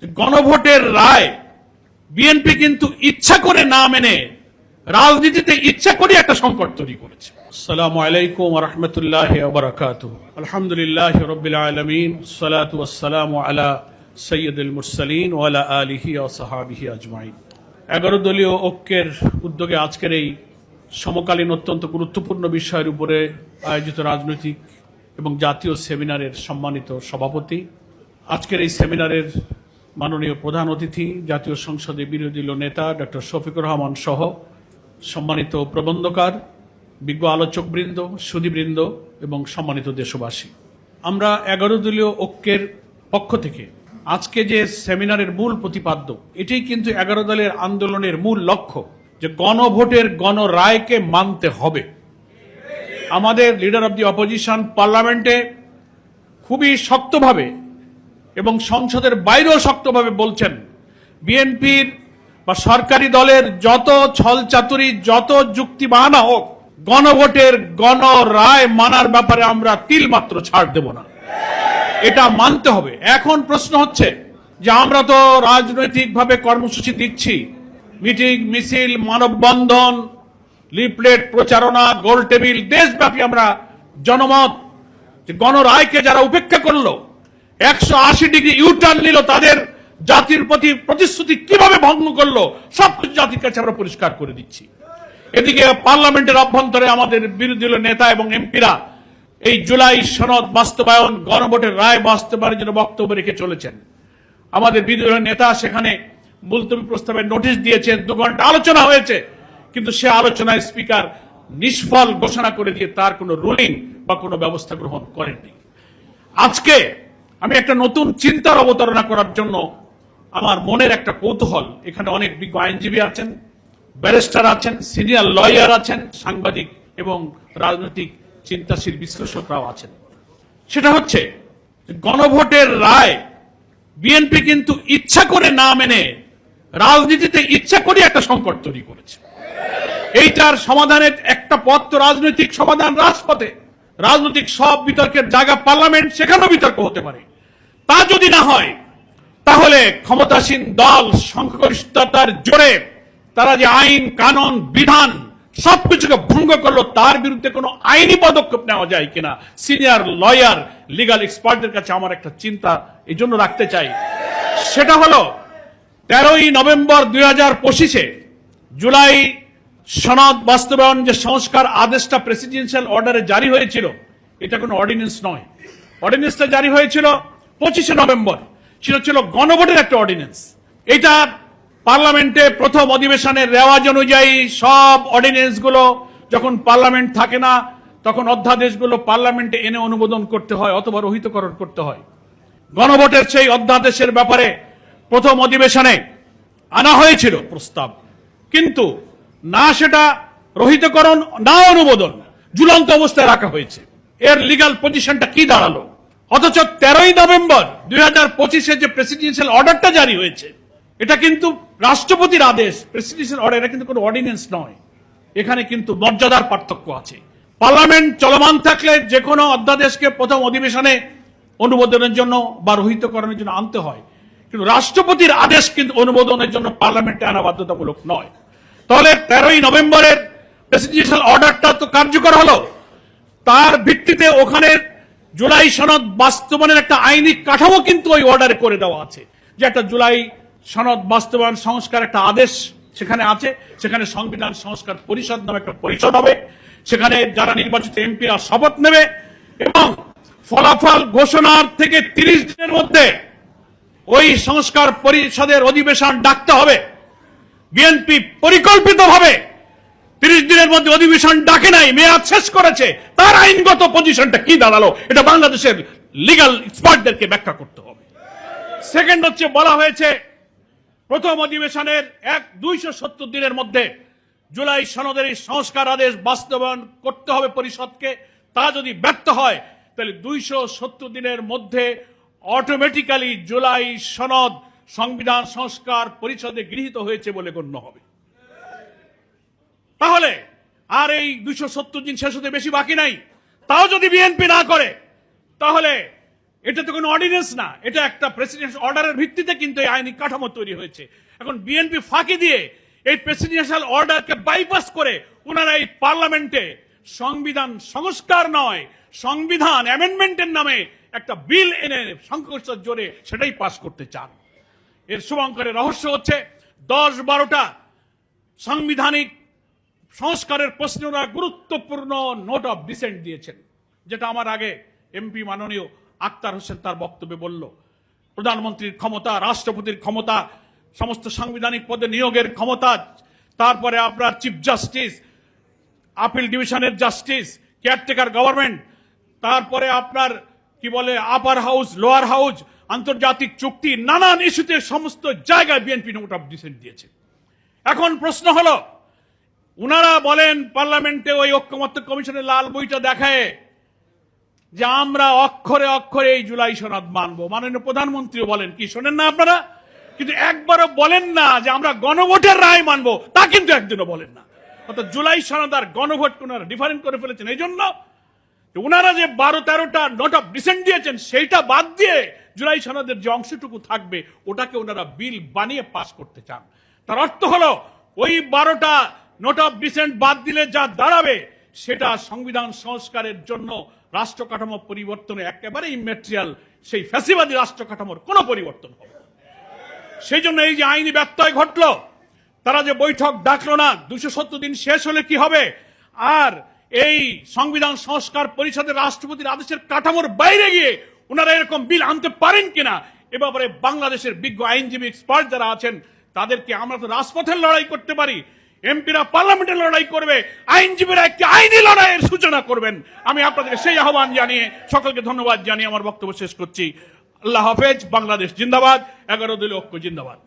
গণভোটের রায় বিএনপি কিন্তু ইচ্ছা করে না মেনে রাজনীতিতে ইচ্ছা করে একটা সংকট তৈরি করেছে। আসসালামু আলাইকুম ওয়া রাহমাতুল্লাহি ওয়া বারাকাতুহু। আলহামদুলিল্লাহি রাব্বিল আলামিন, সালাতু ওয়াসসালামু আলা সাইয়্যিদুল মুরসালিন ওয়া আলা আলিহি ওয়া সাহবিহি আজমাইন। 11 দলীয় ঐক্যের উদ্যোগে আজকের এই সমকালীন অত্যন্ত গুরুত্বপূর্ণ বিষয়ের উপরে আয়োজিত রাজনৈতিক এবং জাতীয় সেমিনারের সম্মানিত সভাপতি, আজকের এই সেমিনারের মাননীয় প্রধান অতিথি, জাতীয় সংসদে বিরোধী দলীয় নেতা ডক্টর শফিকুর রহমান সহ সম্মানিত প্রবন্ধকার, বিজ্ঞ আলোচকবৃন্দ, সুধীবৃন্দ এবং সম্মানিত দেশবাসী, আমরা 11 দলীয় ঐক্যের পক্ষ থেকে আজকে যে সেমিনারের মূল প্রতিপাদ্য, এটাই কিন্তু 11 দলের আন্দোলনের মূল লক্ষ্য, যে গণভোটের গণরায়কে মানতে হবে। আমাদের লিডার অব দি অপোজিশন পার্লামেন্টে খুবই শক্তভাবে এবং সংসদের বাইরেও শক্তভাবে বলছেন, বিএনপির বা সরকারি দলের যত ছলচাতুরি, যত যুক্তি বাহানা হোক, গণভোটের গণরায় মানার ব্যাপারে আমরা তিলমাত্র ছাড় দেব না, এটা মানতে হবে। এখন প্রশ্ন হচ্ছে যে আমরা তো রাজনৈতিকভাবে কর্মসূচি দিচ্ছি, মিটিং, মিছিল, মানববন্ধন, লিফলেট, প্রচারণা, গোল টেবিল, দেশব্যাপী আমরা জনমত, গণরায়কে যারা উপেক্ষা করলো, 180 ডিগ্রি ইউটার্ন নিল, তাদের জাতির প্রতি প্রতিশ্রুতি কিভাবে ভঙ্গ করলো, সবকিছু জাতির কাছে আমরা পরিষ্কার করে দিচ্ছি। এদিকে পার্লামেন্টের অভ্যন্তরে আমাদের বিরোধী দলীয় নেতা এবং এমপিরা এই জুলাই সনদ বাস্তবায়ন, গণভোটের রায় বাস্তবায়নের জন্য বক্তব্য রেখে চলেছেন। আমাদের বিরোধী দলীয় নেতা সেখানে মুলতবি প্রস্তাবের নোটিশ দিয়েছেন, 2 ঘন্টা আলোচনা হয়েছে, কিন্তু সে আলোচনায় স্পিকার নিষ্ফল ঘোষণা করে দিয়ে তার কোনো রুলিং বা কোনো ব্যবস্থা গ্রহণ করেননি। আজকে আমি একটা নতুন চিন্তার অবতারণা করার জন্য আমার মনের একটা কৌতূহল, এখানে অনেক বিজ্ঞ আইনজীবী আছেন, ব্যারিস্টার আছেন, সিনিয়র লয়ার আছেন, সাংবাদিক এবং রাজনৈতিক চিন্তাশীল বিশ্লেষকরাও আছেন। সেটা হচ্ছে গণভোটের রায় বিএনপি কিন্তু ইচ্ছা করে না মেনে রাজনীতিতে ইচ্ছা করে একটা সংকট তৈরি করেছে। এইটার সমাধানের একটা পথ তো রাজনৈতিক সমাধান, রাজপথে। রাজনৈতিক সব বিতর্কের জায়গা পার্লামেন্ট, সেখানেও বিতর্ক হতে পারে। তা যদি না হয়, তাহলে ক্ষমতাসীন দল সংখ্যাগরিষ্ঠতার জোরে তারা যে আইন, কানুন, বিধান সবকিছুকে ভঙ্গ করলো, তার বিরুদ্ধে কোনো আইনি পদক্ষেপ নেওয়া যায় কিনা, সিনিয়র লয়ার, লিগাল এক্সপার্টদের কাছে আমার একটা চিন্তা এই জন্য রাখতে চাই। সেটা হলো 13ই নভেম্বর 2025-এ জুলাই সনদ বাস্তবায়ন যে সংস্কার আদেশটা প্রেসিডেন্সিয়াল অর্ডারে জারি হয়েছিল, এটা কোনো অর্ডিন্যান্স নয়। অর্ডিন্যান্সটা জারি হয়েছিল 25শে নভেম্বর, সেটা ছিল গণভোটের একটা অর্ডিন্যান্স। এটা পার্লামেন্টে প্রথম অধিবেশনের রেওয়াজ অনুযায়ী সব অর্ডিন্যান্সগুলো যখন পার্লামেন্ট থাকে না, তখন অধ্যাদেশগুলো পার্লামেন্টে এনে অনুমোদন করতে হয় অথবা রহিতকরণ করতে হয়। গণভোটের সেই অধ্যাদেশের ব্যাপারে প্রথম অধিবেশনে আনা হয়েছিল প্রস্তাব, কিন্তু না সেটা রহিতকরণ, না অনুমোদন, ঝুলন্ত অবস্থায় রাখা হয়েছে। এর লিগাল পজিশনটা কি দাঁড়ালো? অথচ 13ই নভেম্বর 2025-এ যে প্রেসিডেন্সিয়াল অর্ডারটা জারি হয়েছে, এটা কিন্তু রাষ্ট্রপতির আদেশ, প্রেসিডেন্সিয়াল অর্ডার, এটা কিন্তু কোনো অর্ডিন্যান্স নয়। এখানে কিন্তু মর্যাদার পার্থক্য আছে। পার্লামেন্ট চলমান থাকলে যে কোনো অধ্যাদেশকে প্রথম অধিবেশনে অনুমোদনের জন্য বা রহিতকরণের জন্য আনতে হয়, কিন্তু রাষ্ট্রপতির আদেশ কিন্তু অনুমোদনের জন্য পার্লামেন্টে আনা বাধ্যতামূলক নয়। তাহলে 13ই নভেম্বরের প্রেসিডেন্সিয়াল অর্ডারটা তো কার্যকর হলো, তার ভিত্তিতে ওখানে জুলাই সনদ বাস্তবায়নের একটা আইনি কাঠামো কিন্তু ওই অর্ডারে করে দেওয়া আছে, যে একটা জুলাই সনদ বাস্তবায়ন সংস্কার একটা আদেশ সেখানে আছে। সেখানে সংবিধান সংস্কার পরিষদ নামে একটা পরিষদ হবে, সেখানে যারা নির্বাচিত এমপিরা শপথ নেবে এবং ফলাফল ঘোষণার থেকে 30 দিনের মধ্যে ওই সংস্কার পরিষদের অধিবেশন ডাকতে হবে। বিএনপি পরিকল্পিতভাবে 30 দিনের মধ্যে অধিবেশন ডাকে নাই, মেয়াদ শেষ করেছে। তার আইনগত পজিশনটা কি দাঁড়ালো, এটা বাংলাদেশের লিগাল এক্সপার্টদেরকে ব্যাখ্যা করতে হবে। সেকেন্ড হচ্ছে, বলা হয়েছে প্রথম অধিবেশনের 270 দিনের মধ্যে জুলাই সনদের এই সংস্কার আদেশ বাস্তবায়ন করতে হবে পরিষদকে। তা যদি ব্যর্থ হয়, তাহলে 270 দিনের মধ্যে অটোমেটিক্যালি জুলাই সনদ সংবিধান সংস্কার পরিষদে গৃহীত হয়েছে বলে গণ্য হবে। তাহলে আর এই 270 দিন শেষ হতে বেশি বাকি নাই। তাও যদি বিএনপি না করে, তাহলে এটা তো কোনো অর্ডিন্যান্স না, এটা একটা প্রেসিডেন্সিয়াল অর্ডারের ভিত্তিতে কিন্তু এই আইনি কাঠামো তৈরি হয়েছে। এখন বিএনপি ফাঁকি দিয়ে এই প্রেসিডেন্সিয়াল অর্ডারকে বাইপাস করে ওনারা এই পার্লামেন্টে সংবিধান সংস্কার নয়, সংবিধান অ্যামেন্ডমেন্টের নামে একটা বিল এনে সংখ্যাগরিষ্ঠতার জোরে সেটাই পাস করতে চান। এর শুভঙ্করের রহস্য হচ্ছে 10-12টা সাংবিধানিক সংস্কারের প্রশ্নে ওরা গুরুত্বপূর্ণ নোট অফ ডিসেন্ট দিয়েছেন, যেটা আমার আগে এমপি মাননীয় আক্তার হোসেন তার বক্তব্যে বলল। প্রধানমন্ত্রীর ক্ষমতা, রাষ্ট্রপতির ক্ষমতা, সমস্ত সাংবিধানিক পদে নিয়োগের ক্ষমতা, তারপরে আপনার চিফ জাস্টিস, আপিল ডিভিশনের জাস্টিস, কেয়ারটেকার গভর্নমেন্ট, তারপরে আপনার কি বলে আপার হাউস, লোয়ার হাউস, আন্তর্জাতিক চুক্তি, নানান ইস্যুতে সমস্ত জায়গায় বিএনপি নোট অফ ডিসেন্ট দিয়েছে। এখন প্রশ্ন হলো, উনারা বলেন পার্লামেন্টে ওই ঐক্যমত্য কমিশনের লাল বইটা দেখায় যে আমরা অক্ষরে অক্ষরে এই জুলাই সনদ মানবো। মাননীয় প্রধানমন্ত্রীও বলেন, কি শোনেন না আপনারা? কিন্তু একবারও বলেন না যে আমরা গণভোটের রায় মানবো, তা কিন্তু একদিনও বলেন না। অর্থাৎ জুলাই সনদ আর গণভোটকে ওনারা ডিফারেন্ট করে ফেলেছেন। এই জন্য ওনারা যে 12-13টা নোট অফ ডিসেন্ট দিয়েছেন সেইটা বাদ দিয়ে জুলাই সনদের যে অংশটুকু থাকবে ওটাকে ওনারা বিল বানিয়ে পাস করতে চান। তার অর্থ হলো ওই 12টা নোট অফ ডিসেন্ট বাদ দিলে যা দাঁড়াবে সেটা সংবিধান সংস্কারের জন্য রাষ্ট্র কাঠামো পরিবর্তনে একেবারে ইম্যাটেরিয়াল, সেই ফ্যাসিবাদী রাষ্ট্র কাঠামোর কোনো পরিবর্তন হবে। সেই জন্য এই যে আইনি ব্যত্যয় ঘটলো, তারা যে বৈঠক ডাকলো না, 270 দিন শেষ হলে কি হবে? আর এই সংবিধান সংস্কার পরিষদের রাষ্ট্রপতির আদেশের কাঠামোর বাইরে গিয়ে ওনারা এরকম বিল আনতে পারেন কিনা এ ব্যাপারে বাংলাদেশের বিজ্ঞ আইনজীবী এক্সপার্ট যারা আছেন তাদেরকে, আমরা তো রাজপথের লড়াই করতে পারি, এমপিরা পার্লামেন্টের লড়াই করবে, আইনজীবীরা একটি আইনি লড়াইয়ের সূচনা করবেন। আমি আপনাদেরকে সেই আহ্বান জানিয়ে সকলকে ধন্যবাদ জানিয়ে আমার বক্তব্য শেষ করছি। আল্লাহ হাফেজ। বাংলাদেশ জিন্দাবাদ। 11 দলীয় ঐক্য জিন্দাবাদ।